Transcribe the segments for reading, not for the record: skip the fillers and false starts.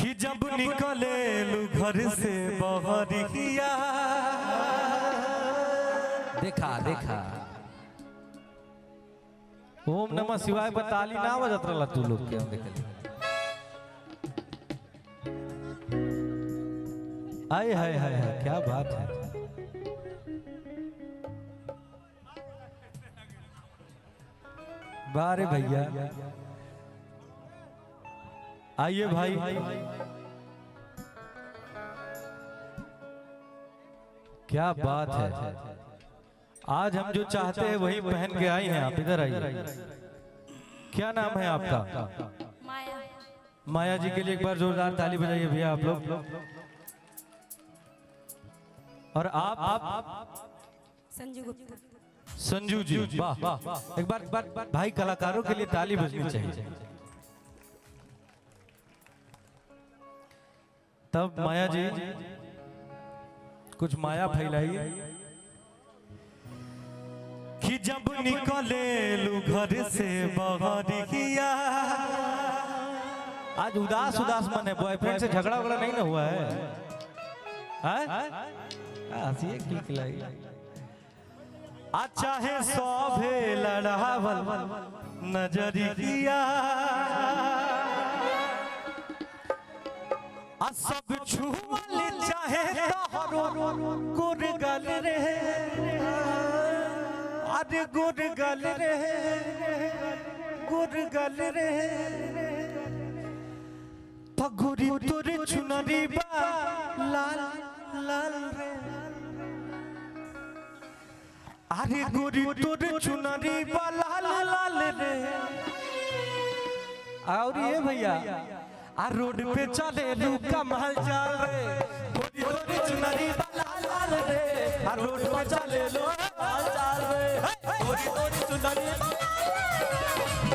कि जब निकले लू घर से बहरिया। देखा देखा ओम नमः शिवाय बताली ना बजत रहला तू लोग के हम देखली। आय हाय हाय हाय क्या बात है। बारे भैया आइए भाई क्या बात है। आज हम जो चाहते हैं वही पहन के आई हैं आप। इधर आइए। क्या नाम है आपका? माया। माया जी के लिए एक बार जोरदार ताली बजाइए भैया आप लोग। और आप संजू गुप्ता। संजू जी वाह। एक बार भाई कलाकारों के लिए ताली बजनी चाहिए। तब माया जी कुछ माया फैलाइए। कि जब निकले लू घर से बहरिया। आज उदास उदास मन है। बॉयफ्रेंड से झगड़ा वगड़ा नहीं ना हुआ है? हंसिए खिलखिलाई। अच्छा है सौभे लड़ावल नजरिया। सब छुअल चाहे तोहरो गुरगल रे। अरे गुरगल रे गुरगल रे। पगुरी तोरे चुनरी बा लाल लाल रे। अरे गोरी तोरे चुनरी बा लाल लाल रे। और ये भैया आ रोड पे चले लू कमाल चाल रे। गोरी तोरे चुनरी बा लाल लाल रे। आ रोड पे चले लू कमाल चाल रे। गोरी तोरे चुनरी बा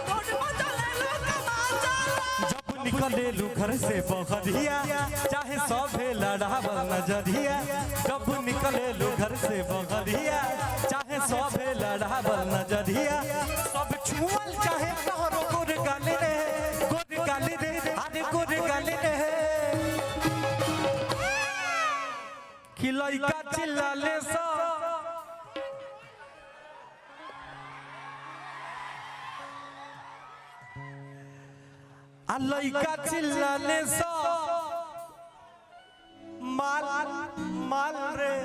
रोड पे चले लू कमाल चाल रे। जब निकले लू घर से बहरिया चाहे सभे लड़ावल नजरिया। जब निकले लू घर से बहरिया चाहे सभे लड़ावल नजरिया। सब छुअल चाहे तोहरो गुरगल रे गुरगल रे। अरे गुरगल रे। कि लइका चिल्लाले सा लइका चिल्लाले सा माल माल रे।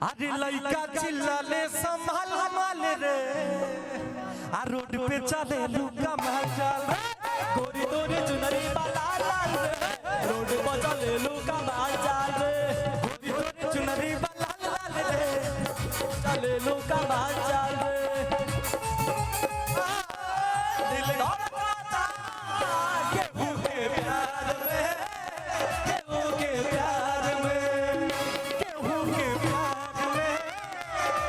अरे लइका चिल्लाले सा माल माल रे। आ रोड पे चले लू कमाल चाल रे। गोरी तोरे चुनरी बा लाल लाल रे। रोड पे चले लू कमाल चाल रे। गोरी तोरे चुनरी बा लाल लाल रे। चले लू कमाल चाल रे। दिल धड़काता केहू के प्यार में। केहू के प्यार में। केहू के प्यार में।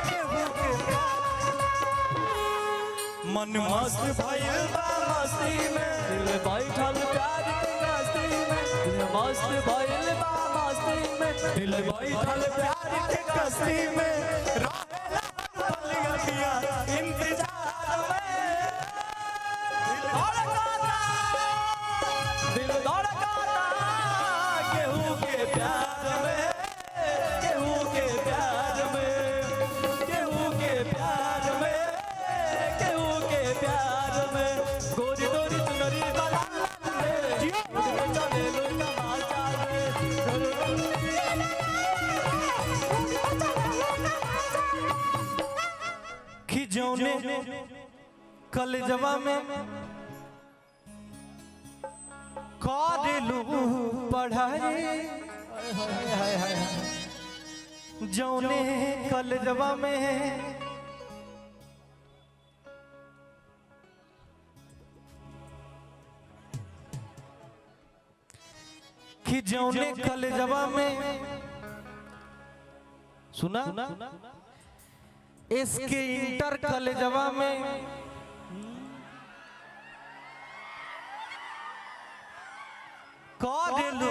केहू के प्यार। मन मस्त भइल बा मस्ती में। दिल बैठल प्यार के मस्ती में। दिल मस्त भइल बा मस्ती में। दिल बैठल प्यार के कस्ती में। रहेला बलिया इंतजार में। दिल धड़काता केहू के प्यार में। केहू के प्यार में। केहू के प्यार में। केहू के प्यार में। गोरी तोरी चुनरी बा लाल लाल रे। चले लो कमाल चाल रे। कि जौने कलेजवा में करेलू पढ़ाई। जौने कलेजवा में कि जौने कलेजवा में सुना इसके इंटर कलेजवा में करेलू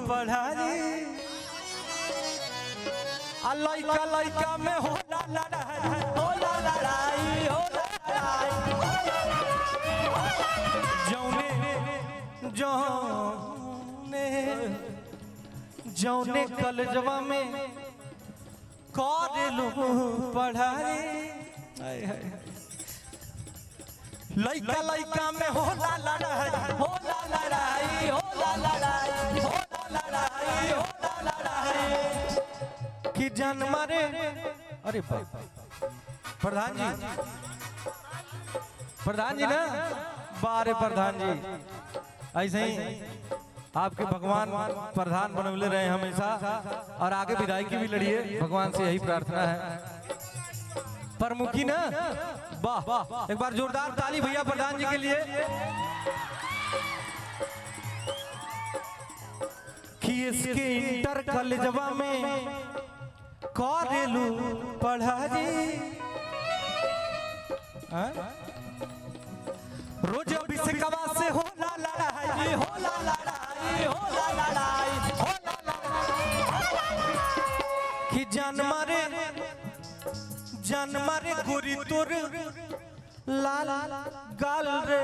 पढ़ाई। लइका लइका में होला लड़ाई। होला लड़ाई होला लड़ाई। जौने जौने कलजवा में करेलू पढ़ाई लइका लइका में होला लड़ाई होला लड़ाई होला लड़ाई होला लड़ाई होला लड़ाई कि जान मारे। अरे प्रधान जी ना बारे प्रधान जी ऐसे ही आपके भगवान प्रधान बनवले रहे हमेशा और आगे विधायकी भी लड़िए, भगवान से यही प्रार्थना है। प्रमुखी ना वाह, एक बार जोरदार ताली भैया प्रधान जी के लिए कि इसके इंटर कॉलेजवा में करेलू पढ़ाई रोज अभिषेकवा से होला लड़ाई होला लड़ाई होला लड़ाई होला लड़ाई कि जान मारे गोरी तोर लाल गाल रे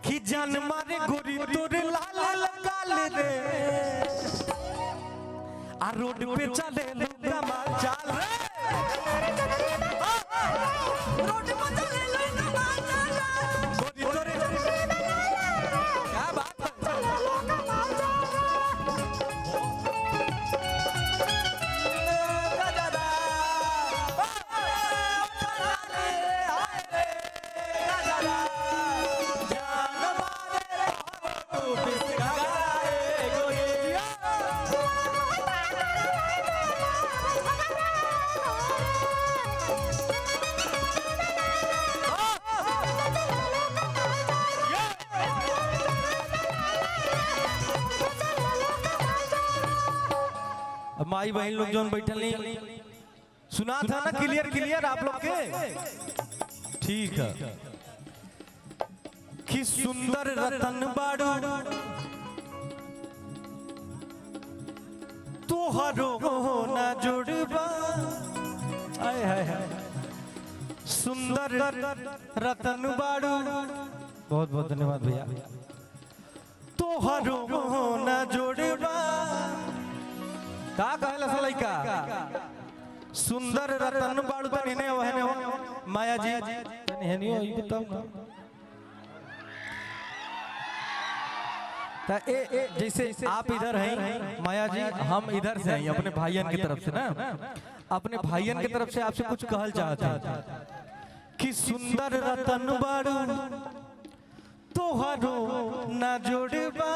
कि जान मारे गोरी तोर लाल गाल रे आ रोड पे चले लुका मार चाल रे रोड पे चले लुका मार चाल गोरी तोरे क्या बात है माई बहन लोग जो बैठल नहीं सुना था ना क्लियर आप लोग के ठीक है कि सुंदर रतन बाड़ू तोहरो ना जुड़बा आय हाय सुंदर रतन बाड़ू बहुत बहुत धन्यवाद भैया तोहरो ना जुड़बा का कहला लइका सुंदर रतन बाड़ू तनी ने वहने माया जी तनी है नहीं ई बताओ ना ता ए जैसे आप इधर हैं माया जी हम इधर से हैं अपने भाईयन की तरफ से ना अपने भाईयन की तरफ से आपसे कुछ कहल चाहते हैं कि सुंदर रतन बाड़ू तोहरो ना जोड़बा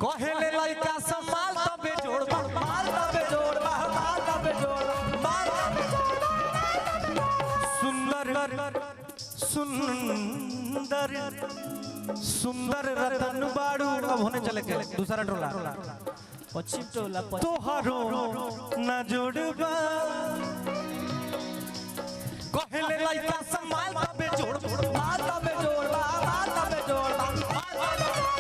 कहेले लइका संभाल तबे जोड़बा माल तबे जोड़बा माल तबे जोड़बा माल सुंदर रतन बाड़ू अब होने चले के दूसरा टोला पश्चिम टोला तोहरो ना जोड़बा कहेले लइका संभाल तबे जोड़बा माल तबे जोड़बा माल तबे जोड़बा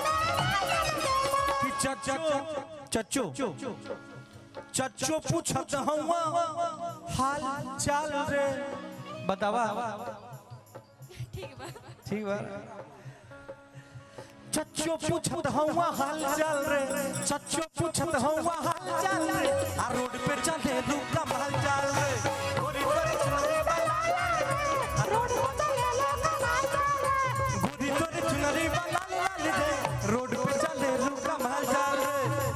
चच्चो पूछत हवा हाल चाल रे बतावा ठीक बा चच्चो पूछत हवा हाल चाल रे चच्चो पूछत हवा हाल चाल रे आ रोड पे चले लुका हाल चाल रे गोरी तोरे चुनरी वाला रोड पे चले लुका हाल चाल रे गोरी तोरे चुनरी वाला रे रोड पे चले लुका हाल चाल रे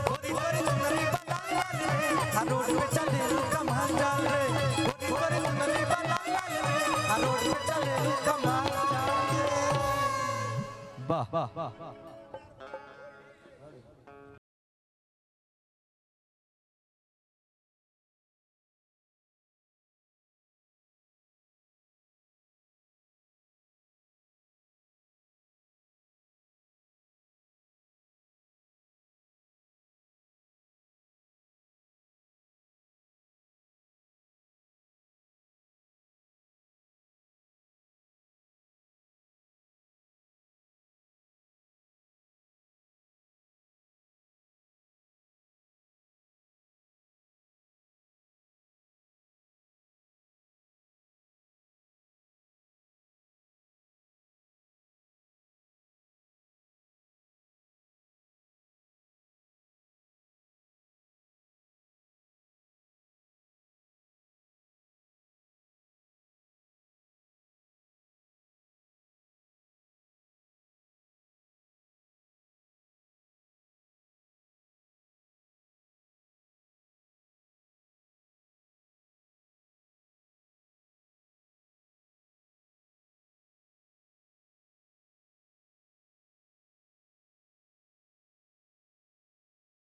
गोरी तोरे चुनरी वाला रे आ रोड पे चले लुका हाल चाल रे गोरी तोरे चुनरी वाला रे आ रोड पे चले लुका हाल चाल रे वाह